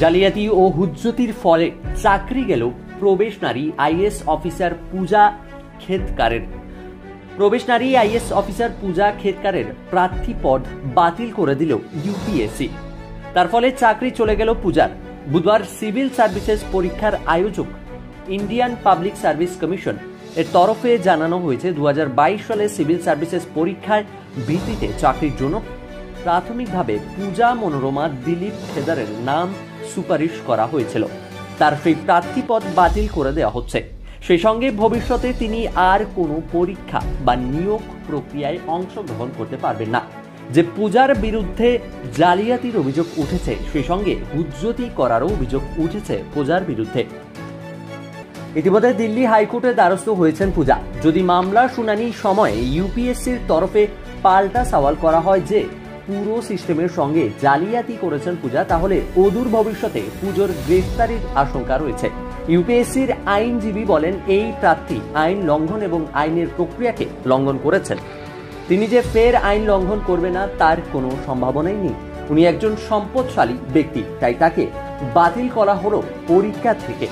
জালিয়াতি ও হুজ্জতির ফলে চাকরি গেল প্রবেশ নারী আইএএস অফিসার পূজা খেতকারের। প্রবেশ নারী আইএএস অফিসার পূজা খেতকারের প্রার্থী পদ বাতিল করে দিল ইউপিএসসি। তার ফলে চাকরি চলে গেল পূজার। বুধবার সিভিল সার্ভিসেস পরীক্ষার আয়োজক ইন্ডিয়ান পাবলিক সার্ভিস কমিশন এর তরফে জানানো হয়েছে 2022 সালে সিভিল সার্ভিসেস পরীক্ষার ভিত্তিতে চাকরির জন্য প্রাথমিকভাবে পূজা মনোরমা দিলীপ খেদারের নাম সুপারিশ করা হয়েছিল। তার সেই প্রার্থী পদ বাতিল করে দেওয়া হচ্ছে। সেই সঙ্গে ভবিষ্যতে তিনি আর কোনো পরীক্ষা বা নিয়োগ প্রক্রিয়ায় অংশগ্রহণ করতে পারবেন না। যে পূজার বিরুদ্ধে জালিয়াতির অভিযোগ উঠেছে, সেই সঙ্গে হুজ্জতি করারও অভিযোগ উঠেছে পূজার বিরুদ্ধে। ইতিমধ্যে দিল্লি হাইকোর্টের দ্বারস্থ হয়েছেন পূজা। যদি মামলার শুনানির সময় ইউপিএসসির তরফে পাল্টা সওয়াল করা হয় যে পুরো সিস্টেমের সঙ্গে জালিয়াতি করেছেন পূজা, তাহলে অদূর ভবিষ্যতে পুজোর গ্রেফতারির আশঙ্কা রয়েছে। ইউপিএসসির আইনজীবী বলেন, এই প্রার্থী আইন লঙ্ঘন এবং আইনের প্রক্রিয়াকে লঙ্ঘন করেছেন। তিনি যে ফের আইন লঙ্ঘন করবে না তার কোনো সম্ভাবনাই নেই। উনি একজন সম্পদশালী ব্যক্তি, তাই তাকে বাতিল করা হলো পরীক্ষা থেকে।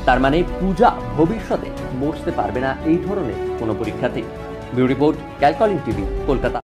তার মানে পূজা ভবিষ্যতে বসতে পারবে না এই ধরনের কোনো পরীক্ষাতে। ব্যুরো রিপোর্ট, ক্যালকলিং টিভি, কলকাতা।